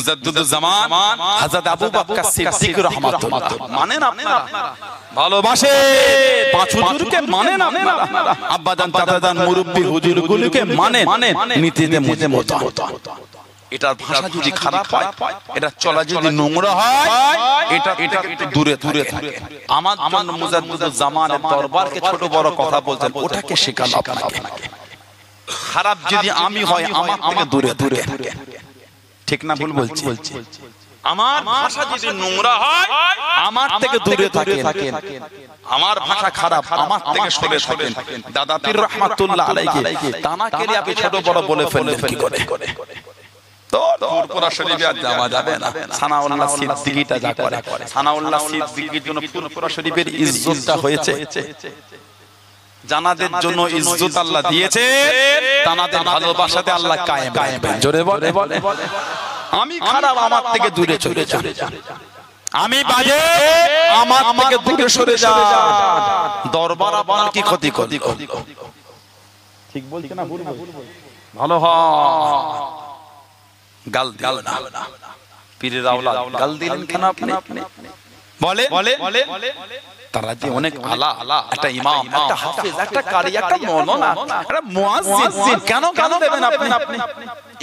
মুজাদ্দিদুজ জামান হযরত আবু বকর সিদ্দিক রাহমাতুল্লাহ মানেন আপনারা ভালোবাসে পাঁচ হুজুরকে মানেন আপনারা আব্বাজান চাচাজান মুরব্বি হুজুরগুলোকে মানেন নীতিতে মুজে মত এটার ভাষা যদি খারাপ হয় এটা চলা যদি নোংরা হয় এটা একটু দূরে দূরে থাকে আমার জন্য মুজাদ্দিদুজ জামানের দরবারকে ছোট বড় কথা বলছেন ওটাকে শেখানো আপনাকে খারাপ যদি আমি হয় আমার থেকে দূরে দূরে ঠিক না ভুল বলছি আমার ভাষা যদি নোংরা হয় আমার থেকে দূরে থাকেন আমার ভাষা খারাপ আমার থেকে সরে থাকেন দাদা পীর রহমাতুল্লাহ আলাইহি তানাকে আপনি ছোট বড় বলে ফেললেন কি করে তো পুরপুরা শরীফে আর যাওয়া যাবে না সানাউল্লাহ সিদ্দিকীটা যা করে সানাউল্লাহ সিদ্দিকীর জন্য পুরপুরা শরীফের ইজ্জতটা হয়েছে জানাদের জন্য ইজ্জত আল্লাহ দিয়েছে তানাদের ভালোবাসাতে আল্লাহ কায়েম রাখবেন জোরে বলে আমি খারাপ আমার থেকে দূরে চলে যা আমি বাজে আমার থেকে দূরে সরে যা দরবার আপনার কি ক্ষতি করি ঠিক বলছ না ভুল ভালো হয় গাল গাল না পীরের আওলাদ গাল দিলেন কেন আপনি বলে তারা যে অনেক আলা একটা ইমাম একটা হাফেজ একটা কারি একটা মাওলানা একটা মুয়াজ্জিন কেন দেবেন আপনি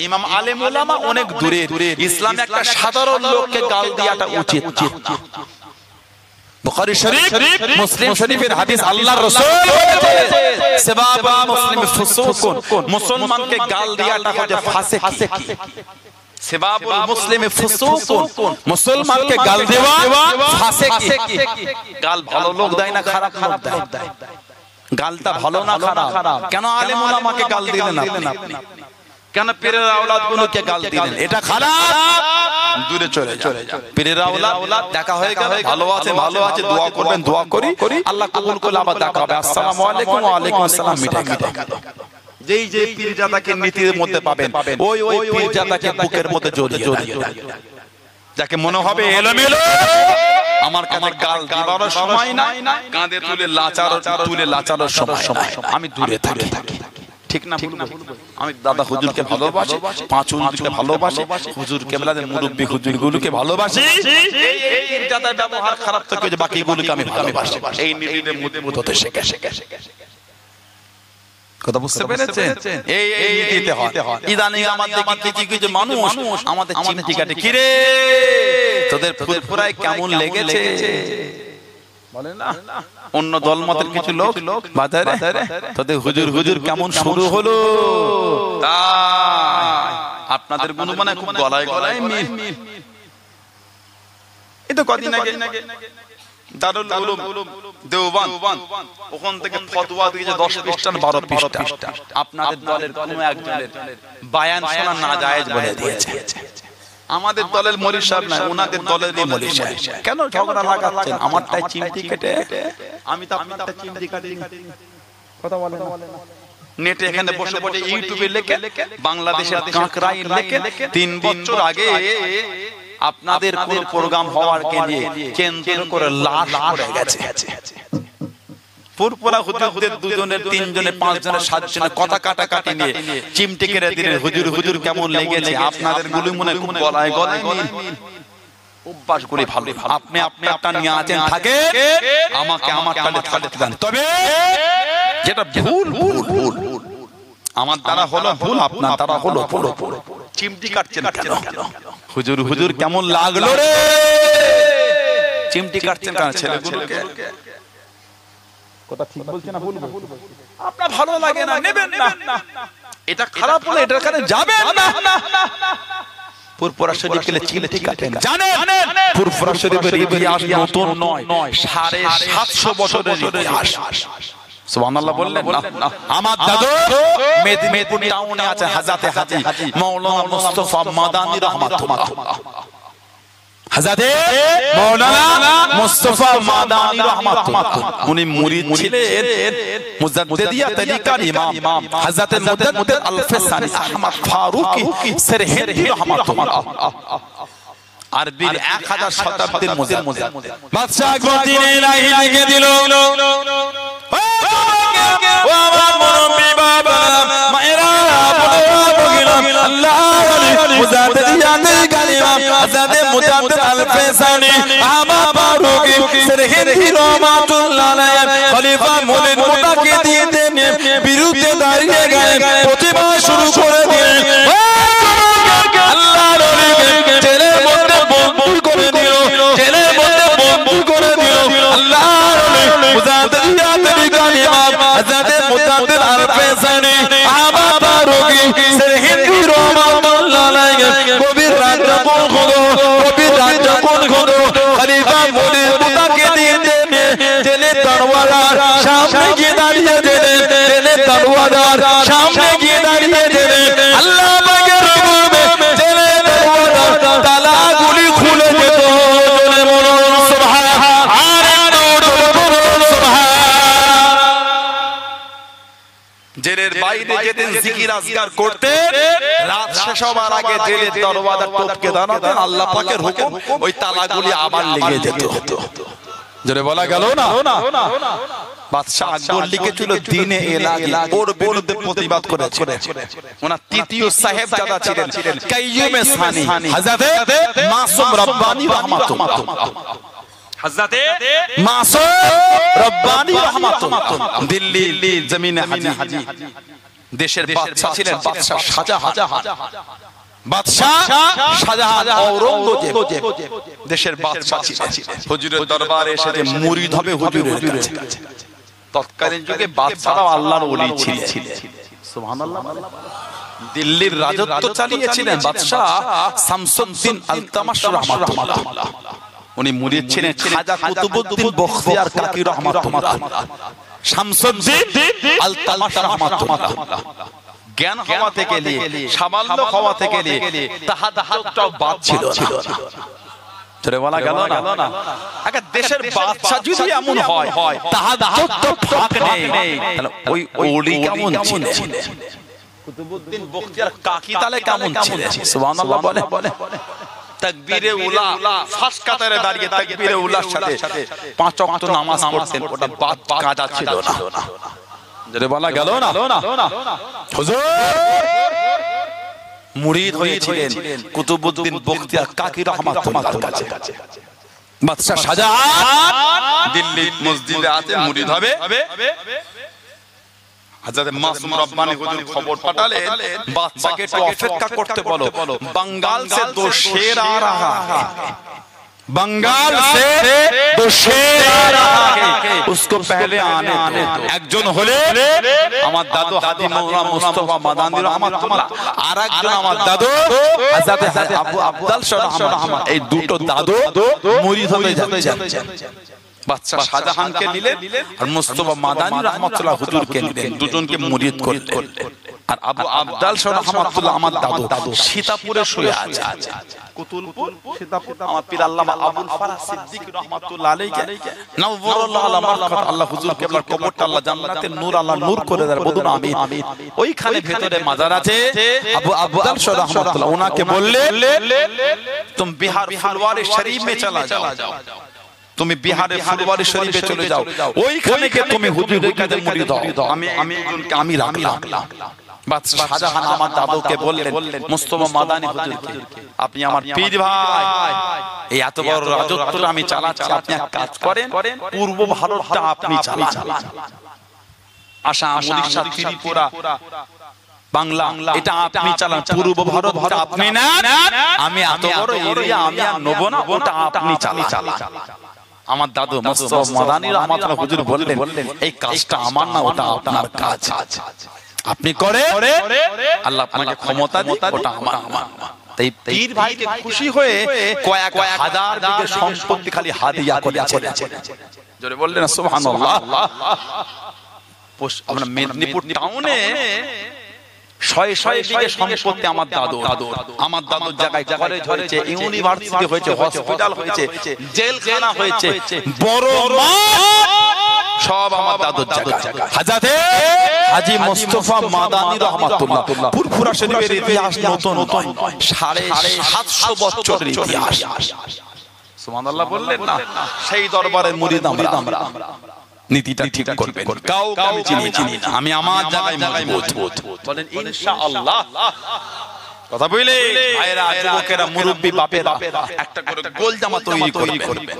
ইমাম আলেম উলামা অনেক দূরে ইসলামে একটা সাধারণ লোককে গাল দেওয়াটা উচিত বুখারী শরীফ মুসলিম শরীফের হাদিস আল্লাহর রাসূল বলেছে সাবাবুল মুসলিম ফুসুকুন মুসলমানকে গাল দেওয়াটা হচ্ছে ফাসিকি সাবাবুল মুসলিম ফুসুকুন মুসলমানকে গাল দেওয়া ফাসিকি গাল ভালো লোক দেয় না খারাপ লোক দেয় গালটা ভালো না খারাপ কেন আলেম উলামাকে গাল দিলেন আপনি কেন পীরের আওলাদগুলোকে গাল দিলেন এটা খারাপ দূরে চলে যা পীরের আওলাদ দেখা হয়ে গেল ভালো আছে দোয়া করবেন দোয়া করি আল্লাহ কবুল করলে আবার দেখা হবে আসসালামু আলাইকুম ওয়া আলাইকুম আসসালাম মিঠে গেল যেই যে পীরজাদাকে নীতির মধ্যে পাবেন ওই পীরজাদাকে বুকের মধ্যে জড়িয়ে যাকে মনে হবে এলোমেলো আমার কাছে গাল দিবার সময় নাই কাঁধে তুলে লাচানোর সময় আমি দূরে থাকি ঠিক না ভুল আমি দাদা হুজুরকে ভালোবাসি পাঁচ হুজুরকে ভালোবাসি হুজুর কেবলাদের মুরব্বি হুজুরগুলোকে ভালোবাসি এই পীরজাদার ব্যবহার খারাপ থাকে যে বাকিগুলোকে আমি ভালোবাসি এই নীতিতে মুতে শেখে কথা বুঝতে পেরেছেন এই নীতিতে হয় ইদানিং আমাদের কিছু মানুষ আমাদের চিমটি কাটে কি রে তোদের ফুরফুরায় কেমন লেগেছে বলে না অন্য দলমতের কিছু লোক বাজারে তোদের হুজুর কেমন শুরু হলো তাই আপনাদের গুণমানে খুব গলায় মিল এই তো কদিন আগে দারুল উলুম দেওবান ওখান থেকে ফতোয়া দিয়েছে 10 পৃষ্ঠা 12 পৃষ্ঠা আপনাদের দলের কোনো একজনের বায়ান শোনা না জায়েজ বলে দিয়েছে আমাদের দলের মৌলভী সাহেব না ওনাদের দলেরই মৌলভী সাহেব কেন ঝগড়া লাগাচ্ছেন আমারটাই চিমটি কেটে আমি তো আপনারটা চিমটি কাটি কথা বলেন না নেটে এখানে বসে ইউটিউবে লেখে বাংলাদেশের কাঁকড়াই লেখে 3 বছর আগে আপনাদের কোন প্রোগ্রাম হওয়ার কে নিয়ে কেন্দ্র করে লাশ পড়ে গেছে পুরপুরা হুজুরদের দুজনের তিনজনের পাঁচজনের সাতজনের কথা কাটাকাটি নিয়ে চিমটি কেটে দিলেন হুজুর কেমন লেগেছে আপনাদের গুলো মনে খুব গলায় অভ্যাস করে ভালো আপনি আপনারটা নিয়ে আছেন থাকে আমাকে আমারটা দেন তবে যেটা ভুল আমার দ্বারা হলো ভুল আপনার দ্বারা হলো ভুল চিমটি কাটছেন কেন হুজুর কেমন লাগলো রে চিমটি কাটছেন কেন ছেলেগুলোকে কথা ঠিক বলছেন না ভুল আপনার ভালো লাগে না নেবেন না এটা খারাপ হলে এটার কাছে যাবেন না পুরপুরা শরীফে চিমটি কাটেন জানেন পুরপুরা শরীফের ইতিহাস নতুন নয় 750 বছরের ইতিহাস সুবহানাল্লাহ বললেন না আমার দাদু মেদিনীপুর টাউনে আছে হাজাতে হাজি মাওলানা মুস্তাফা মাদানী রাহমাতুল্লাহ হাজাতে মাওলানা মুস্তাফা মাদানী রাহমাতুল্লাহ উনি মুরিদ ছিলেন মুজাদ্দিদিয়া তরিকার ইমাম হাজরতে মুজাদ্দিদ আল-ফিসানি আহমদ ফারুকি সরহিন্দি রাহমাতুল্লাহ আরবির 1000 শতাব্দীর মুজাদ্দিদ বাদশা আকবর দিন ইলাহি লিখে দিল ও আমার মুরব্বি বাবা মায়েরা বলে বগিল আল্লাহ মুজাদ্দিদিয়া তরিকার ইমাম হযরত মুজাদ্দিদ আল ফেসানি আমা ফারুকি সরহিন্দি রহমাতুল্লাহ আলাইহি খলিফা মুলিদ মুতাকিদিনের বিরুদ্ধে দাঁড়িয়ে গেলেন প্রতিবাদ শুরু করে দিলেন আল্লাহর ওলিকে জেলের মধ্যে বন্দী করে দিল জেলের মধ্যে বন্দী করে দিল আল্লাহর ওলি মুজাদ্দিদ তরিকার ইমাম হযরত মুজাদ্দিদ আল ফেসানি আমা ফারুকি সরহিন্দি রহমাতুল্লাহ আলাইহি কবির রাত যখন হলো কবির রাত যখন হলো খলিফা মুলিদ মুতাকিদিনের জেলে দরওয়াজার সামনে গিয়ে দাঁড়িয়ে দিলেন জেলে দরওয়াজার সামনে গিয়ে দাঁড়িয়ে দিলেন আল্লাহ পাকের হুকুমে জেলে দরওয়াজার তালাগুলি খুলে যেত জোরে বলুন সুবহান আর জোরে বলুন সুবহান জেলের বাইরে যেতেন জিকির আজকার করতে রাত শেষ হবার আগে জেলের দরওয়াজা টপকে দাঁড়াতেন আল্লাহ পাকের হুকুম ওই তালাগুলি আবার লেগে যেত জোরে বলা গেল না বাদশা আকবর লিখেছিল দিনে এলাহি ওর বিরুদ্ধে প্রতিবাদ করেছে ওনার তৃতীয় সাহেবজাদা ছিলেন কাইয়ুমে সানি হযরত মাসুম রব্বানী রাহমাতুল্লাহ হযরতে মাসুম রব্বানী রাহমাতুল্লাহ দিল্লি জমিনে হাজি দেশের বাদশা ছিলেন বাদশা শাহজাহান বাদশা শাহজাহান ঔরঙ্গজেব দেশের বাদশা ছিলেন হুজুরের দরবারে এসে যে মুরিদ হবে হুজুরের কাছে তৎকালীন যুগে বাদশারাও আল্লাহর ওলি ছিলেন সুবহানাল্লাহ দিল্লির রাজত্ব চালিয়েছিলেন বাদশা শামসুদ্দিন আলতামাশ রাহমাতুল্লাহ উনি মুরিদ ছিলেন খাজা কুতুবউদ্দিন বখতিয়ার কাকি রাহমাতুল্লাহ শামসুদ্দিন আলতামাশ রাহমাতুল্লাহ জ্ঞান হওয়া থেকে নিয়ে সামান্য হওয়া থেকে নিয়ে তাহাজ্জুদটাও বাদ ছিল তোরে বলা গেল না আগে দেশের বাদশা যদি এমন হয় তাহাজ্জুদ তো ফাঁক নেই তাহলে ওই ওলি কেমন ছিলেন কুতুবউদ্দিন বখতিয়ার কাকি তালে কেমন ছিলেন সুবহানাল্লাহ বলে তাকবীরে উলা ফার্স্ট কাতারে দাঁড়িয়ে তাকবীরে উলার সাথে পাঁচ ওয়াক্ত নামাজ পড়তেন ওটা বাদ কাজা ছিল না জেরে বলা গেল না হুজুর মুরিদ হয়েছিলেন কুতুবউদ্দিন বখতিয়ার কাকি রাহমাতুল্লাহর কাছে বাদশা শাহজাহান দিল্লি মসজিদে আছে মুরিদ হবে হযরত মাসুম রব্বানী হুজুর খবর পাঠালেন বাদশাকে একটু অপেক্ষা করতে বলো बंगाल से दो शेर आ रहा है बंगाल से दो शेर आ रहा है उसको पहले आने दो একজন হলে আমার দাদু হাজী মাওলানা মুস্তাফা মাদানী রাহমাতুল্লাহ আর একজন আমার দাদু হযরত আবু আবদাল শাহ রাহমাতুল্লাহ এই দুটো দাদু মুরিদ হয়ে যাচ্ছেন বাদশা শাহজাহানকে নিলেন আর মুস্তাফা মাদানী রাহমাতুল্লাহ হুজুরকে নিলেন দুজনকে মুরিদ করলেন আর আবু আবদাল শাহ রাহমাতুল্লাহ আমার দাদু সীতাপুরে শুয়ে আছে কুতুলপুর সীতাপুর আমার পীর আল্লামা আবুল ফারাহ সিদ্দিক রাহমাতুল্লাহ আলাইহি নওয়ারাল্লাহু আলা মারকাত আল্লাহ হুজুর কেবলার কবরটা আল্লাহ জান্নাতের নূর আল্লাহ নূর করে দেয় বলুন আমিন ওইখানে ভিতরে মাজার আছে আবু আবদাল শাহ রাহমাতুল্লাহ ওনাকে বললেন तुम बिहार फुलवारी शरीफ में चला जाओ তুমি বিহারে ফুলবাড়ী শরীফে চলে যাও ওইখানে কে তুমি হুজুরের কাছে মুরিদ হও আমি রাখলাম বাদশা শাহজাহান আমার দাদুকে বললেন মুস্তাফা মাদানী হুজুরকে আপনি আমার পীর ভাই এই এত বড় রাজত্বটা আমি চালাচ্ছি আপনি এক কাজ করেন পূর্ব ভারতটা আপনি চালান আসাম ওড়িশা ত্রিপুরা বাংলা এটা আপনি চালান পূর্ব ভারত আপনি না আমি এত বড় এরিয়া আমি আর নেব না ওটা আপনি চালান আমার দাদু মুস্তাফা মাদানী রাহমাতুল্লাহ হুজুর বললেন এই কাজটা আমার না ওটা আপনার কাজ আপনি করে আল্লাহ আপনাকে ক্ষমতা দিন ওটা আমার তাই পীর ভাইকে খুশি হয়ে কয়েক হাজার বিঘা সম্পত্তি খালি হাদিয়া করেছেন জোরে বললেন সুবহানাল্লাহ আমরা মেদিনীপুর টাউনে শয়ে শয়ে বিঘা সম্পত্তি আমার দাদুর জায়গায় কলেজ হয়েছে ইউনিভার্সিটি হয়েছে হসপিটাল হয়েছে জেলখানা হয়েছে বড় সব আমার দাদুর জায়গা হযরত হাজী মুস্তাফা মাদানী রাহমাতুল্লাহ ফুরফুরা শরীফের ইতিহাস নতুন 750 বছরের ইতিহাস সুবহানাল্লাহ বললেন না সেই দরবারের মুরিদ আমরা নীতিটা ঠিক করবেন কাউকে আমি চিনি না আমি আমার জায়গায় মজবুত বলেন ইনশাআল্লাহ কথা বুঝলে ভাইরা যুবকেরা মুরব্বি বাপেরা একটা করে গোল জামা তৈরি করবে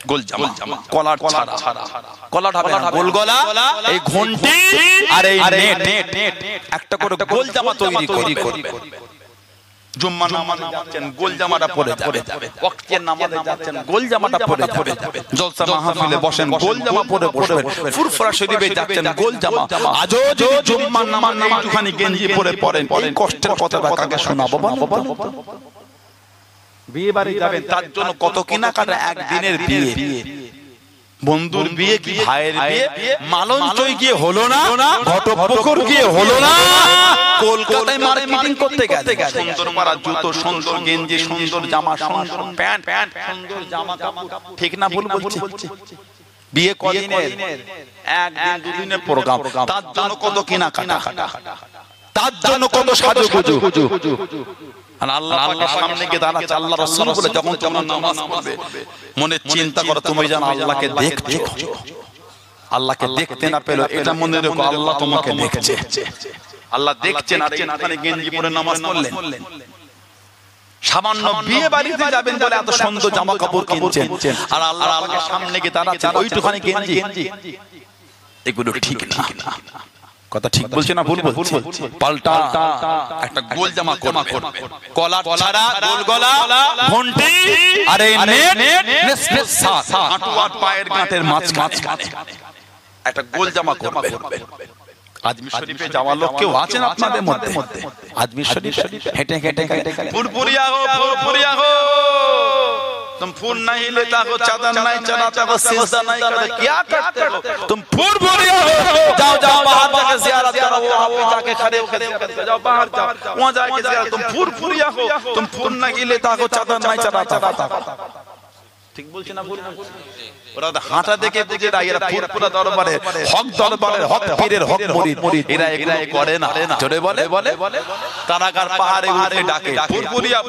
গোল জামা কলার ছাড়া কলার হবে না গোল গলা এই ঘন্টি আর এই নেট একটা করে গোল জামা তৈরি করবে জুম্মা নামাজে যাচ্ছেন গোল জামাটা পরে যাবে ওয়াক্তের নামাজে যাচ্ছেন গোল জামাটা পরে যাবে জলসা মাহফিলে বসেন গোল জামা পরে বসবেন ফুরফুরা শরীফে যাচ্ছেন গোল জামা আজও যদি জুম্মা নামাজে একটুখানি গেঞ্জি পরে পড়েন এই কষ্টের কথাটা কাকে শোনাবো বলো বিয়ে বাড়ি যাবেন তার জন্য কত কিনাকাটা একদিনের বিয়ে বন্ধুর বিয়ে কি ভাইয়ের বিয়ে মালঞ্চই গিয়ে হলো না ঘটপুকুর গিয়ে হলো না কলকাতায় মার্কেটিং করতে গেছে সুন্দর মারা জুতো সুন্দর গেঞ্জি সুন্দর জামা সুন্দর প্যান্ট সুন্দর জামা কাপড় ঠিক না ভুল বলছি বিয়ে কদিনের একদিন দুদিনের প্রোগ্রাম তার জন্য কত কিনাকাটা তার জন্য কত সাজুগুজু আল্লাহর সামনে গিয়ে দাঁড়াচ্ছে আল্লাহ রাসূল বলে যখন তোমরা নামাজ পড়বে মনে চিন্তা করো তুমি জানো আল্লাহকে দেখছো আল্লাহকে দেখতে না পেলো এটা মনে রেখো আল্লাহ তোমাকে দেখছে আল্লাহ দেখছেন আর এখানে গেঞ্জি পরে নামাজ পড়লেন সামান্য বিয়ে বাড়িতে যাবেন বলে এত সুন্দর জামা কাপড় কিনছেন আর আল্লাহর সামনে গিয়ে দাঁড়াচ্ছে ওইটুখানি গেঞ্জি এগুলো ঠিক না কথা ঠিক বলছে না ভুল বলছে পাল্টা একটা গোল জামা করবে কলার ছাড়া গোল গলা ঘন্টি আর এই নেট হাঁটু আর পায়ের গাঁটের মাঝখানে একটা গোল জামা করবে আজমির শরীফে যাওয়া লোক কেউ আছেন আপনাদের মধ্যে আজমির শরীফে হেঁটে ফুরফুরিয়া হো तुम फूल नहीं लेता हो चादर नहीं चढ़ाता हो सिजदा नहीं करते क्या करते हो तुम फुरफुरिया हो जाओ बाहर जाके ज़ियारत करो वहां पे जाके खड़े होकर जाओ बाहर जाओ वहां जाके ज़ियारत तुम फुरफुरिया हो तुम फूल नहीं लेता हो चादर नहीं चढ़ाता ঠিক বলছি না ভুল ওরা হাঁটা দেখে বুঝে না এরা ফুরফুরা দরবারে হক পীরের হক মুরিদ এরা এগুলো করে না জোরে বলে কারাগার পাহাড়ে উঠে ডাকে ফুরফুরিয়া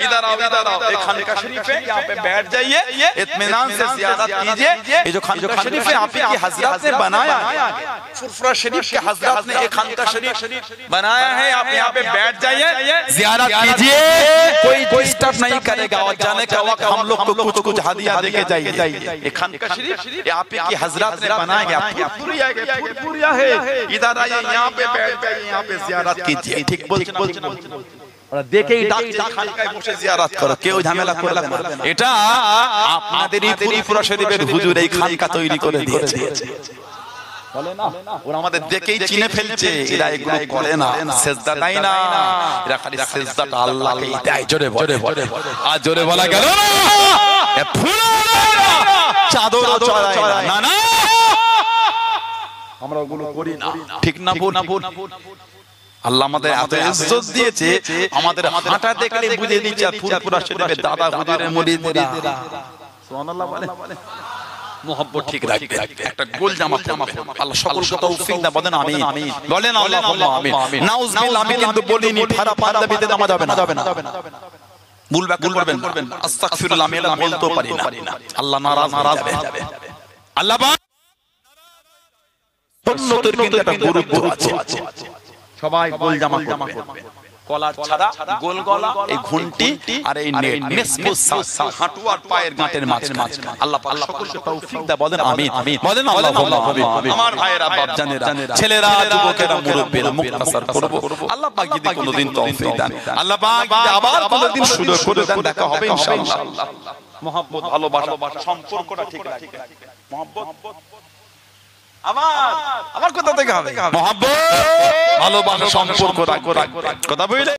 इधर आओ ये खानका शरीफ है यहां पे बैठ जाइए इत्मीनान से ज़ियारत कीजिए ये जो खानका शरीफ है आप की हजरत ने बनाया है फुरफुरा शरीफ के हजरत ने एक खानका शरीफ बनाया है आप यहां पे बैठ जाइए ज़ियारत कीजिए कोई डिस्टर्ब नहीं करेगा और जाने का वक्त हम लोग कुछ हदिया देके जाइए ये खानका शरीफ ये आप की हजरत ने बनाया गया फुरफुरिया है इधर आइए यहां पे बैठ जाइए यहां पे ज़ियारत कीजिए ठीक बोलছেন ওরা দেখেই ডাকছে খানকায় বসে জিয়ারত করো কেউ ঝামেলা করবে না এটা আপনাদেরই ফুরফুরা শরীফের হুজুর এই খানকা তৈরি করে দিয়েছে বলে না ওরা আমাদের দেখেই চিনে ফেলছে এরা এগুলো করে না সিজদা দেয় না এরা খালি সিজদাটা আল্লাহকেই দেয় জোরে বলে আর জোরে বলা গেল না এ ফুলরা চাদরও চড়ায় না আমরা ওগুলো করি না ঠিক না ভুল আল্লাহ আমাদের এত ইজ্জত দিয়েছে আমাদের হাঁটা দেখলে বুঝে দিচ্ছে ফুরফুরা শরীফের দাদা হুজুরের মুরিদরা সুবহানাল্লাহ বলে মোহাব্বত ঠিক রাখবে একটা গোল জামা আল্লাহ সকলকে তৌফিক দান বলেন আমিন বলেন আল্লাহুম্মা আমিন নাউজুবিল্লাহ আমি কিন্তু বলিনি ফারা পাঞ্জাবিতে নামা যাবে না ভুল ব্যাখ্যা করবেন আস্তাগফিরুল্লাহ আমি এটা বলতে পারি না আল্লাহ নারাজ হবে আল্লাহ পাক সুন্নতের কিন্তু একটা গুরুত্ব আছে সবাই গোল জামা করবে কলার ছাড়া গোল গলা এই ঘন্টি আর এই নেট হাঁটু আর পায়ের গাঁটের মাঝখানে আল্লাহ পাক সকলকে তৌফিক দান বলেন আমিন বলেন আল্লাহুম্মা আমিন আমার ভাইয়েরা বাপ জানেরা ছেলেরা যুবকেরা মুরব্বিরা মুক্তাসার করব আল্লাহ পাক যদি কোনদিন তৌফিক দেন আল্লাহ পাক যদি আবার কোনদিন সুযোগ করে দেন দেখা হবে ইনশাআল্লাহ মহব্বত ভালোবাসা সম্পর্কটা ঠিক রাখবে মহব্বত আমার কথা থেকে হবে মহব্বত ভালোবাসা সম্পর্ক রাখবে কথা বুঝলে